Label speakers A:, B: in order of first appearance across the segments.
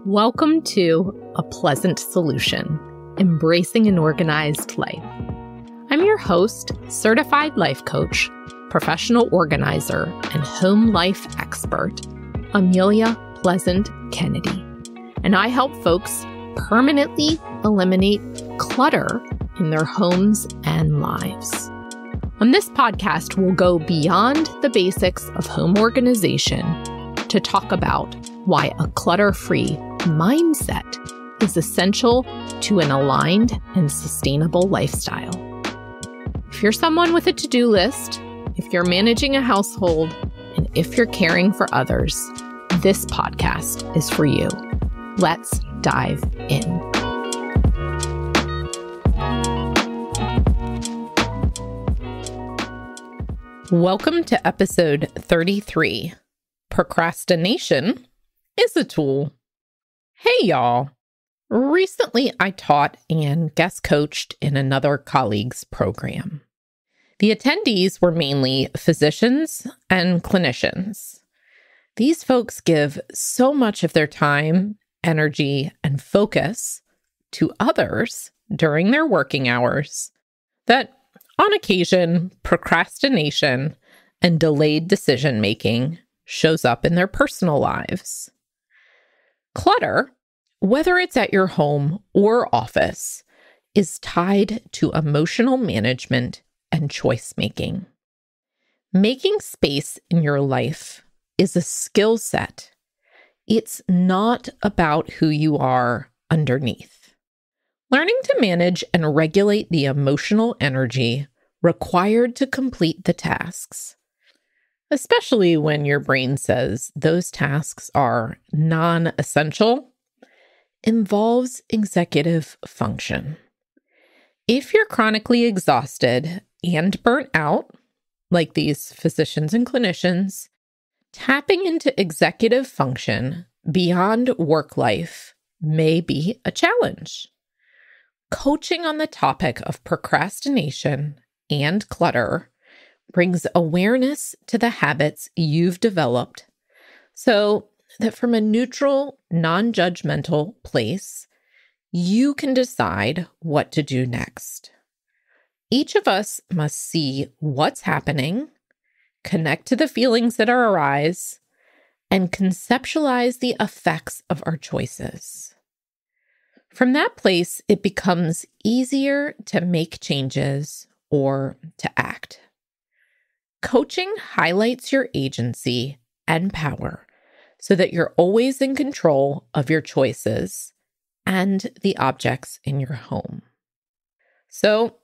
A: Welcome to A Pleasant Solution, Embracing an Organized Life. I'm your host, certified life coach, professional organizer, and home life expert, Amelia Pleasant Kennedy. And I help folks permanently eliminate clutter in their homes and lives. On this podcast, we'll go beyond the basics of home organization to talk about why a clutter-free mindset is essential to an aligned and sustainable lifestyle. If you're someone with a to-do list, if you're managing a household, and if you're caring for others, this podcast is for you. Let's dive in. Welcome to episode 33. Procrastination is a tool. Hey, y'all. Recently, I taught and guest coached in another colleague's program. The attendees were mainly physicians and clinicians. These folks give so much of their time, energy, and focus to others during their working hours that, on occasion, procrastination and delayed decision-making shows up in their personal lives. Clutter, whether it's at your home or office, is tied to emotional management and choice-making. Making space in your life is a skill set. It's not about who you are underneath. Learning to manage and regulate the emotional energy required to complete the tasks, especially when your brain says those tasks are non-essential, involves executive function. If you're chronically exhausted and burnt out, like these physicians and clinicians, tapping into executive function beyond work life may be a challenge. Coaching on the topic of procrastination and clutter brings awareness to the habits you've developed so that from a neutral, non-judgmental place, you can decide what to do next. Each of us must see what's happening, connect to the feelings that arise, and conceptualize the effects of our choices. From that place, it becomes easier to make changes or to act. Coaching highlights your agency and power so that you're always in control of your choices and the objects in your home. So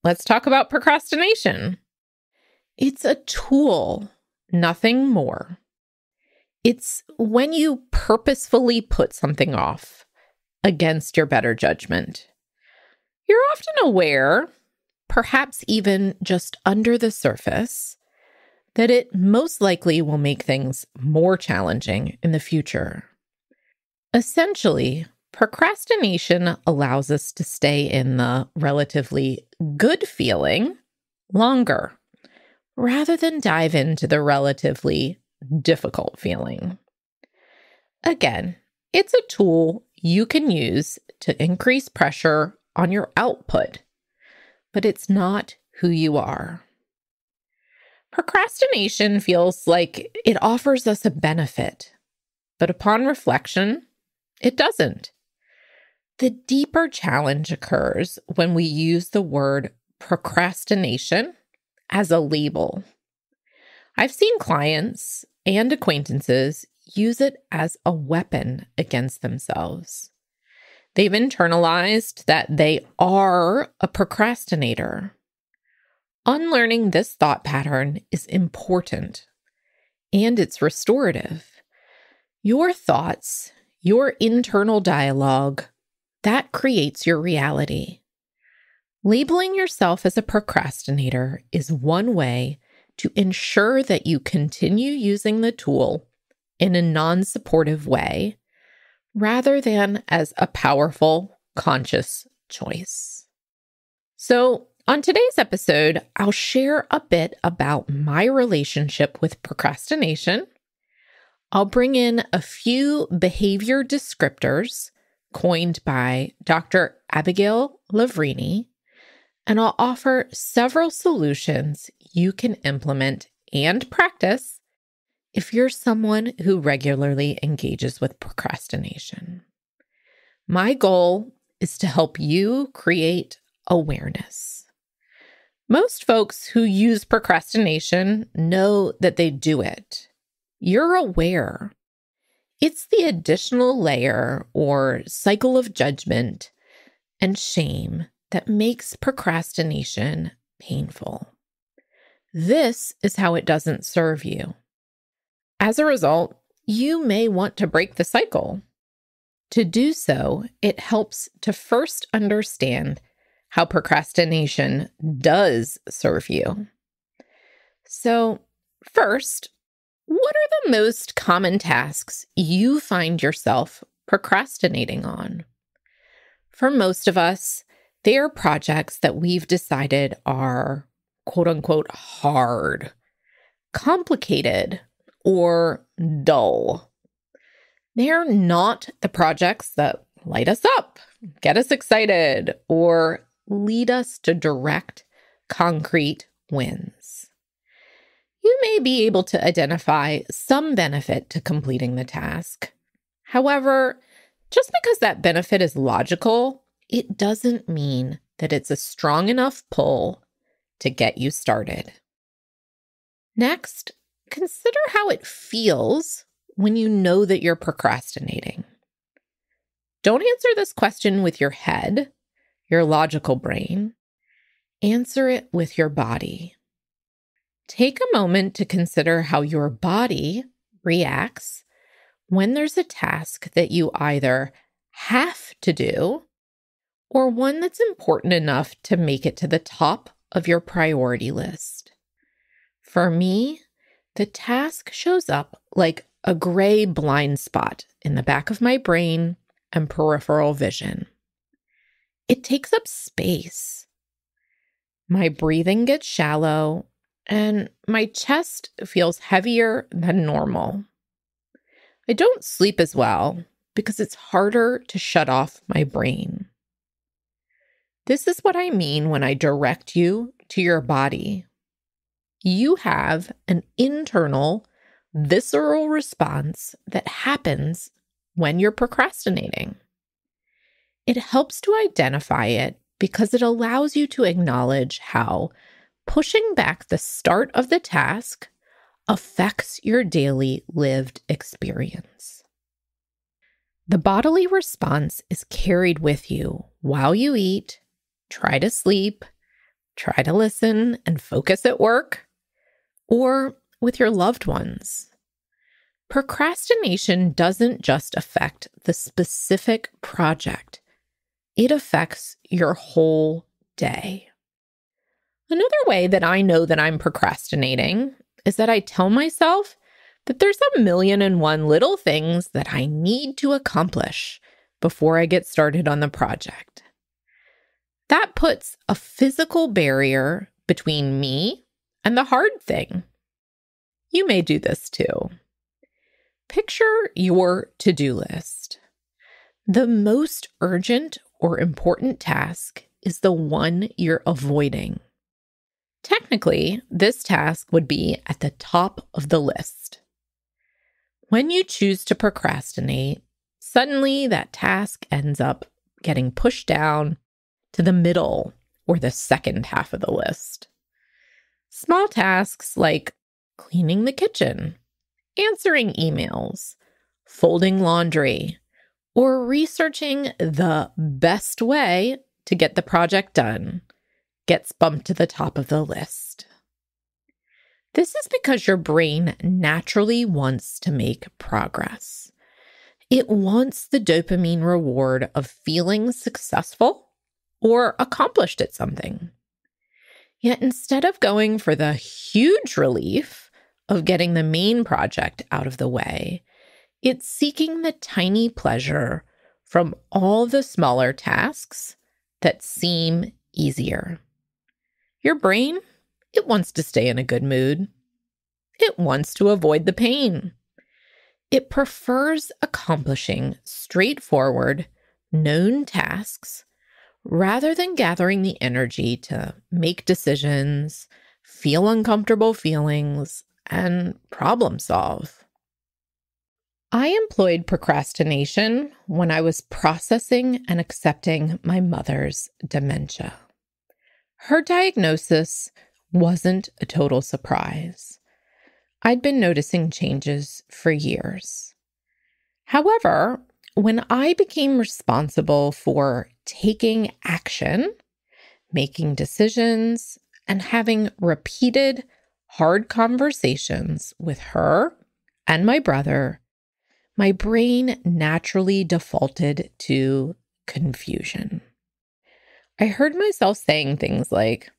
A: let's talk about procrastination. It's a tool, nothing more. It's when you purposefully put something off against your better judgment. You're often aware, perhaps even just under the surface, that it most likely will make things more challenging in the future. Essentially, procrastination allows us to stay in the relatively good feeling longer, rather than dive into the relatively difficult feeling. Again, it's a tool you can use to increase pressure on your output, but it's not who you are. Procrastination feels like it offers us a benefit, but upon reflection, it doesn't. The deeper challenge occurs when we use the word procrastination as a label. I've seen clients and acquaintances use it as a weapon against themselves. They've internalized that they are a procrastinator. Unlearning this thought pattern is important, and it's restorative. Your thoughts, your internal dialogue, that creates your reality. Labeling yourself as a procrastinator is one way to ensure that you continue using the tool in a non-supportive way, rather than as a powerful, conscious choice. So On today's episode, I'll share a bit about my relationship with procrastination. I'll bring in a few behavior descriptors coined by Dr. Abigail Levrini, and I'll offer several solutions you can implement and practice if you're someone who regularly engages with procrastination. My goal is to help you create awareness. Most folks who use procrastination know that they do it. You're aware. It's the additional layer or cycle of judgment and shame that makes procrastination painful. This is how it doesn't serve you. As a result, you may want to break the cycle. To do so, it helps to first understand how procrastination does serve you. So, first, what are the most common tasks you find yourself procrastinating on? For most of us, they are projects that we've decided are quote unquote hard, complicated, or dull. They're not the projects that light us up, get us excited, or lead us to direct, concrete wins. You may be able to identify some benefit to completing the task. However, just because that benefit is logical, it doesn't mean that it's a strong enough pull to get you started. Next, consider how it feels when you know that you're procrastinating. Don't answer this question with your head, your logical brain. Answer it with your body. Take a moment to consider how your body reacts when there's a task that you either have to do or one that's important enough to make it to the top of your priority list. For me, the task shows up like a gray blind spot in the back of my brain and peripheral vision. It takes up space. My breathing gets shallow, and my chest feels heavier than normal. I don't sleep as well because it's harder to shut off my brain. This is what I mean when I direct you to your body. You have an internal, visceral response that happens when you're procrastinating. It helps to identify it because it allows you to acknowledge how pushing back the start of the task affects your daily lived experience. The bodily response is carried with you while you eat, try to sleep, try to listen and focus at work, or with your loved ones. Procrastination doesn't just affect the specific project. It affects your whole day. Another way that I know that I'm procrastinating is that I tell myself that there's a million and one little things that I need to accomplish before I get started on the project. That puts a physical barrier between me and the hard thing. You may do this too. Picture your to-do list. The most urgent or important task is the one you're avoiding. Technically, this task would be at the top of the list. When you choose to procrastinate, suddenly that task ends up getting pushed down to the middle or the second half of the list. Small tasks like cleaning the kitchen, answering emails, folding laundry, or researching the best way to get the project done gets bumped to the top of the list. This is because your brain naturally wants to make progress. It wants the dopamine reward of feeling successful or accomplished at something. Yet instead of going for the huge relief of getting the main project out of the way, it's seeking the tiny pleasure from all the smaller tasks that seem easier. Your brain, it wants to stay in a good mood. It wants to avoid the pain. It prefers accomplishing straightforward, known tasks rather than gathering the energy to make decisions, feel uncomfortable feelings, and problem solve. I employed procrastination when I was processing and accepting my mother's dementia. Her diagnosis wasn't a total surprise. I'd been noticing changes for years. However, when I became responsible for taking action, making decisions, and having repeated hard conversations with her and my brother, my brain naturally defaulted to confusion. I heard myself saying things like,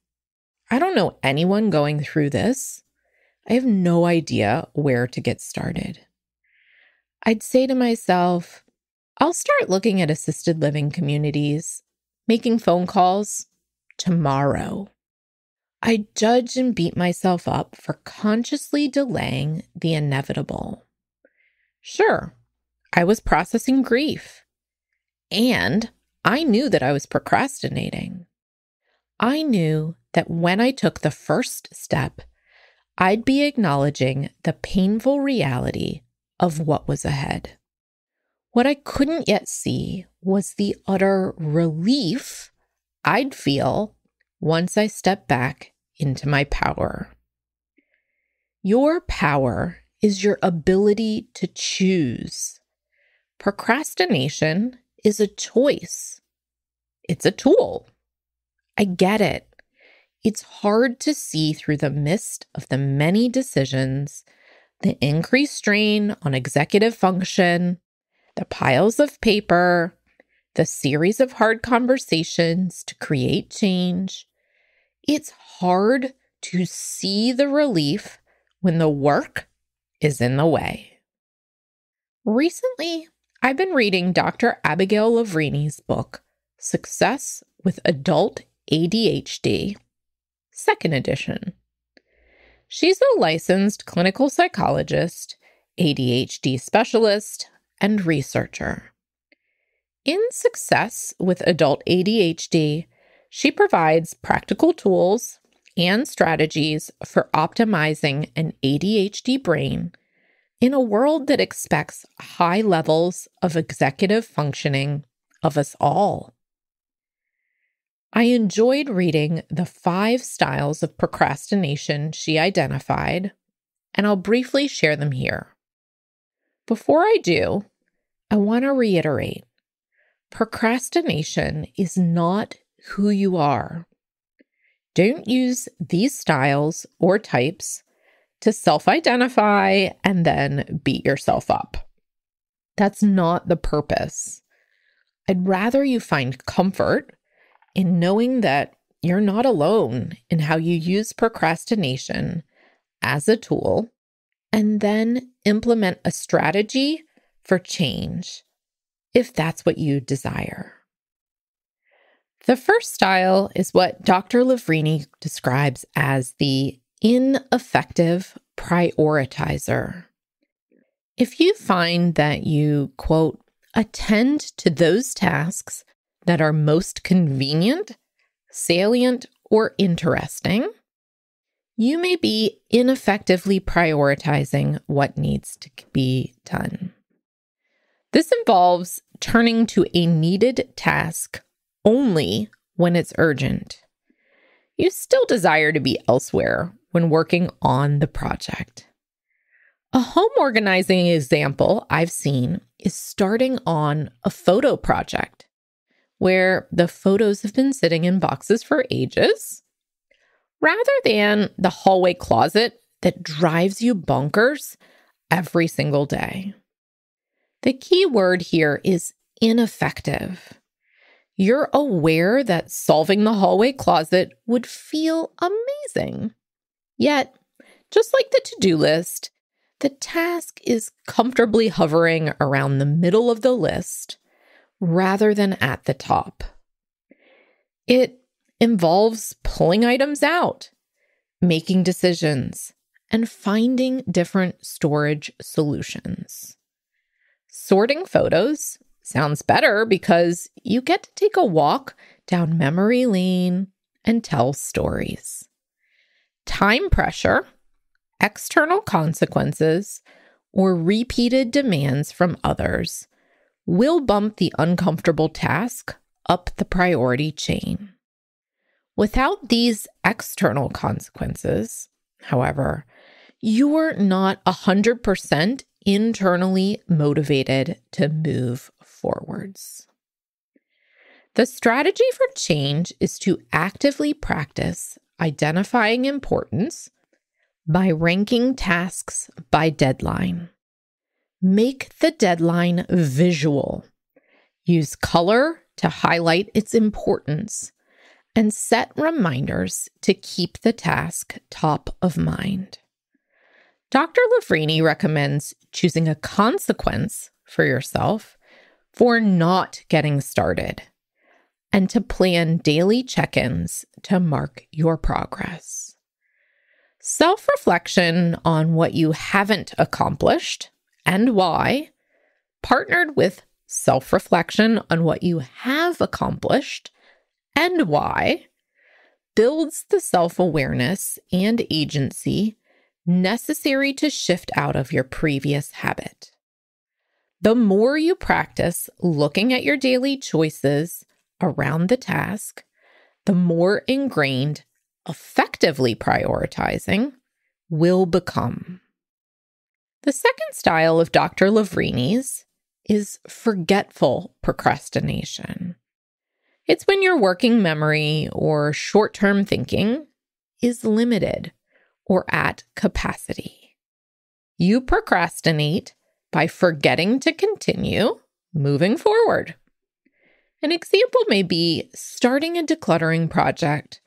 A: I don't know anyone going through this. I have no idea where to get started. I'd say to myself, I'll start looking at assisted living communities, making phone calls tomorrow. I judge and beat myself up for consciously delaying the inevitable. Sure, I was processing grief, and I knew that I was procrastinating. I knew that when I took the first step, I'd be acknowledging the painful reality of what was ahead. What I couldn't yet see was the utter relief I'd feel once I stepped back into my power. Your power is your ability to choose. Procrastination is a choice. It's a tool. I get it. It's hard to see through the mist of the many decisions, the increased strain on executive function, the piles of paper, the series of hard conversations to create change. It's hard to see the relief when the work is in the way. Recently, I've been reading Dr. Abigail Levrini's book, Success with Adult ADHD, second edition. She's a licensed clinical psychologist, ADHD specialist, and researcher. In Success with Adult ADHD, she provides practical tools and strategies for optimizing an ADHD brain in a world that expects high levels of executive functioning of us all. I enjoyed reading the 5 styles of procrastination she identified, and I'll briefly share them here. Before I do, I want to reiterate, procrastination is not who you are. Don't use these styles or types to self-identify and then beat yourself up. That's not the purpose. I'd rather you find comfort in knowing that you're not alone in how you use procrastination as a tool, and then implement a strategy for change, if that's what you desire. The first style is what Dr. Levrini describes as the ineffective prioritizer. If you find that you, quote, attend to those tasks that are most convenient, salient, or interesting, you may be ineffectively prioritizing what needs to be done. This involves turning to a needed task only when it's urgent. You still desire to be elsewhere when working on the project. A home organizing example I've seen is starting on a photo project where the photos have been sitting in boxes for ages, rather than the hallway closet that drives you bonkers every single day. The key word here is ineffective. You're aware that solving the hallway closet would feel amazing. Yet, just like the to-do list, the task is comfortably hovering around the middle of the list rather than at the top. It involves pulling items out, making decisions, and finding different storage solutions. Sorting photos sounds better because you get to take a walk down memory lane and tell stories. Time pressure, external consequences, or repeated demands from others will bump the uncomfortable task up the priority chain. Without these external consequences, however, you're not 100% internally motivated to move forwards. The strategy for change is to actively practice identifying importance by ranking tasks by deadline. Make the deadline visual. Use color to highlight its importance and set reminders to keep the task top of mind. Dr. Levrini recommends choosing a consequence for yourself for not getting started and to plan daily check-ins to mark your progress. Self-reflection on what you haven't accomplished and why, partnered with self-reflection on what you have accomplished and why, builds the self-awareness and agency necessary to shift out of your previous habit. The more you practice looking at your daily choices around the task, the more ingrained effectively prioritizing will become. The second style of Dr. Levrini's is forgetful procrastination. It's when your working memory or short-term thinking is limited or at capacity. You procrastinate by forgetting to continue moving forward. An example may be starting a decluttering project,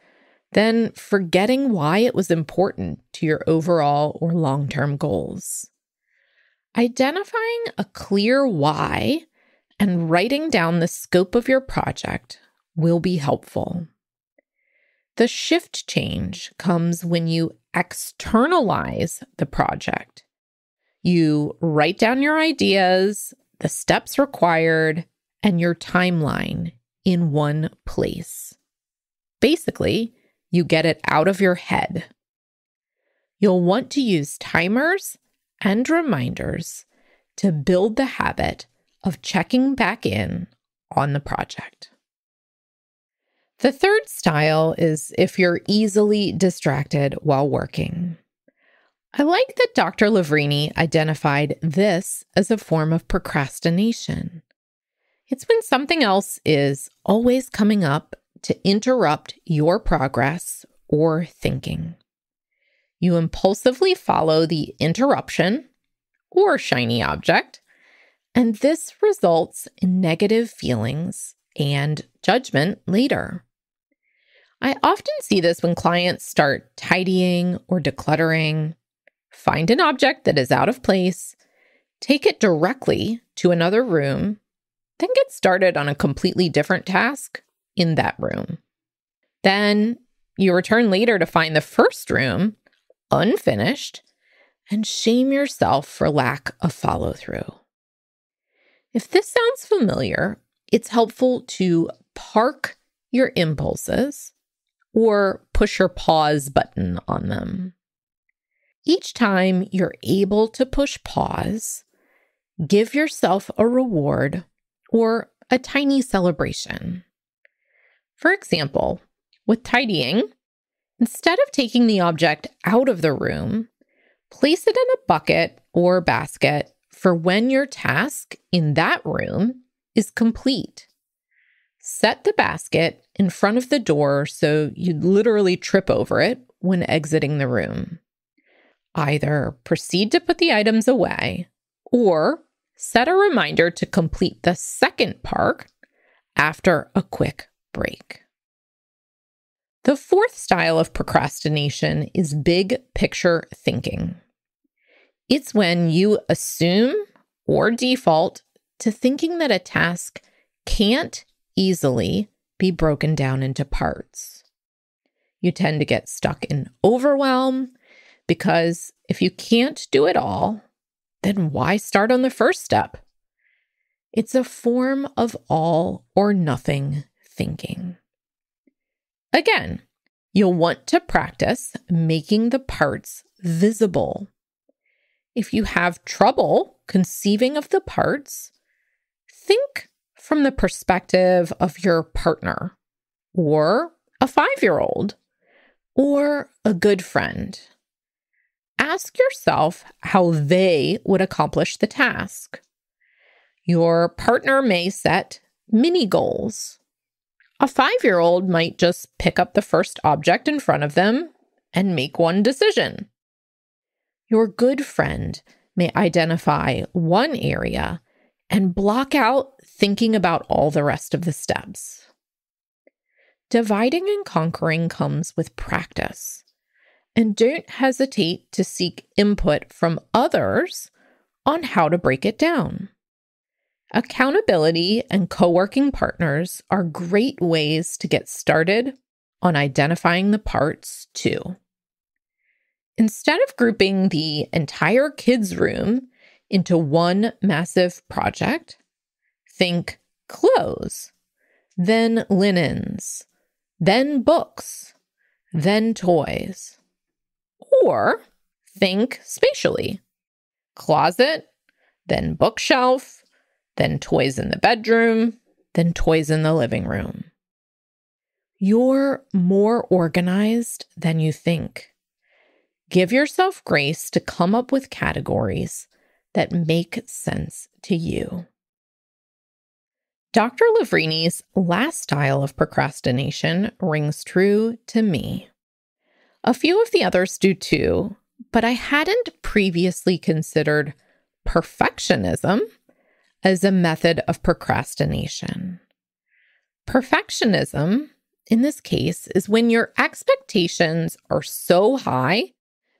A: then forgetting why it was important to your overall or long-term goals. Identifying a clear why and writing down the scope of your project will be helpful. The shift change comes when you externalize the project. You write down your ideas, the steps required, and your timeline in one place. Basically, you get it out of your head. You'll want to use timers and reminders to build the habit of checking back in on the project. The third style is if you're easily distracted while working. I like that Dr. Levrini identified this as a form of procrastination. It's when something else is always coming up to interrupt your progress or thinking. You impulsively follow the interruption or shiny object, and this results in negative feelings and judgment later. I often see this when clients start tidying or decluttering, find an object that is out of place, take it directly to another room, then get started on a completely different task in that room. Then you return later to find the first room unfinished and shame yourself for lack of follow-through. If this sounds familiar, it's helpful to park your impulses or push your pause button on them. Each time you're able to push pause, give yourself a reward or a tiny celebration. For example, with tidying, instead of taking the object out of the room, place it in a bucket or basket for when your task in that room is complete. Set the basket in front of the door so you literally trip over it when exiting the room. Either proceed to put the items away or set a reminder to complete the second part after a quick break. The fourth style of procrastination is big picture thinking. It's when you assume or default to thinking that a task can't easily be broken down into parts. You tend to get stuck in overwhelm because if you can't do it all, then why start on the first step? It's a form of all or nothing thinking. Again, you'll want to practice making the parts visible. If you have trouble conceiving of the parts, think from the perspective of your partner, or a 5-year-old, or a good friend. Ask yourself how they would accomplish the task. Your partner may set mini goals. A 5-year-old might just pick up the first object in front of them and make one decision. Your good friend may identify one area and block out thinking about all the rest of the steps. Dividing and conquering comes with practice, and don't hesitate to seek input from others on how to break it down. Accountability and co-working partners are great ways to get started on identifying the parts too. Instead of grouping the entire kids' room into one massive project, think clothes, then linens, then books, then toys. Or think spatially. Closet, then bookshelf, then toys in the bedroom, then toys in the living room. You're more organized than you think. Give yourself grace to come up with categories that make sense to you. Dr. Levrini's last style of procrastination rings true to me. A few of the others do too, but I hadn't previously considered perfectionism as a method of procrastination. Perfectionism, in this case, is when your expectations are so high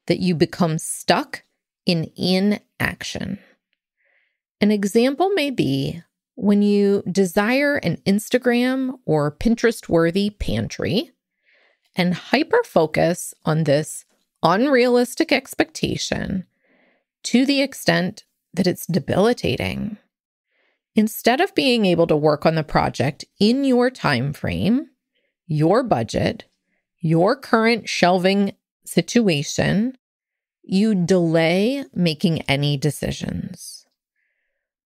A: that you become stuck in inaction. An example may be when you desire an Instagram or Pinterest-worthy pantry and hyper-focus on this unrealistic expectation to the extent that it's debilitating. Instead of being able to work on the project in your time frame, your budget, your current shelving situation, you delay making any decisions.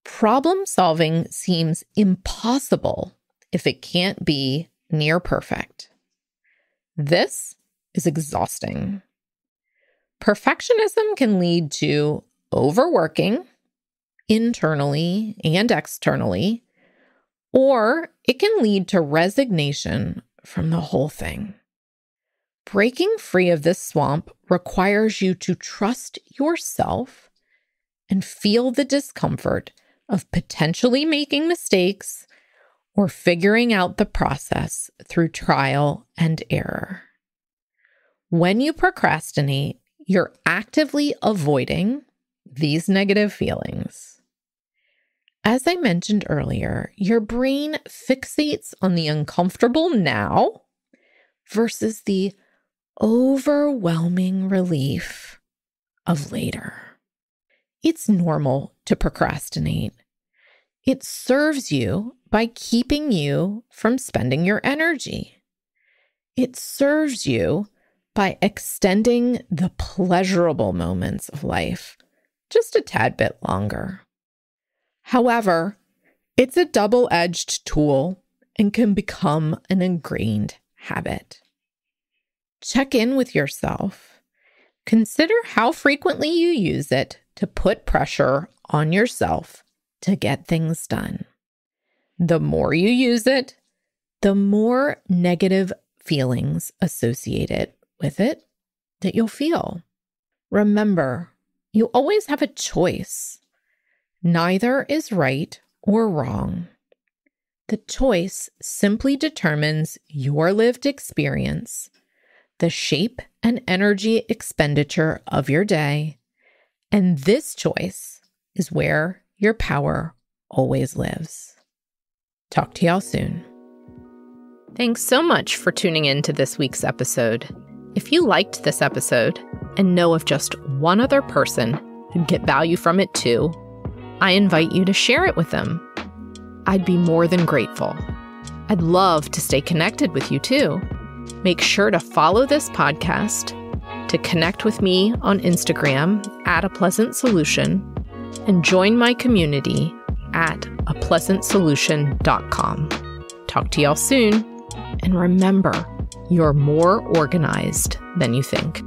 A: Problem solving seems impossible if it can't be near perfect. This is exhausting. Perfectionism can lead to overworking, internally and externally, or it can lead to resignation from the whole thing. Breaking free of this swamp requires you to trust yourself and feel the discomfort of potentially making mistakes or figuring out the process through trial and error. When you procrastinate, you're actively avoiding these negative feelings. As I mentioned earlier, your brain fixates on the uncomfortable now versus the overwhelming relief of later. It's normal to procrastinate. It serves you by keeping you from spending your energy. It serves you by extending the pleasurable moments of life just a tad bit longer. However, it's a double-edged tool and can become an ingrained habit. Check in with yourself. Consider how frequently you use it to put pressure on yourself to get things done. The more you use it, the more negative feelings associated with it that you'll feel. Remember, you always have a choice. Neither is right or wrong. The choice simply determines your lived experience, the shape and energy expenditure of your day, and this choice is where your power always lives. Talk to y'all soon. Thanks so much for tuning in to this week's episode. If you liked this episode and know of just one other person who'd get value from it too, I invite you to share it with them. I'd be more than grateful. I'd love to stay connected with you too. Make sure to follow this podcast, to connect with me on Instagram @apleasantsolution, and join my community at apleasantsolution.com. Talk to y'all soon, and remember, you're more organized than you think.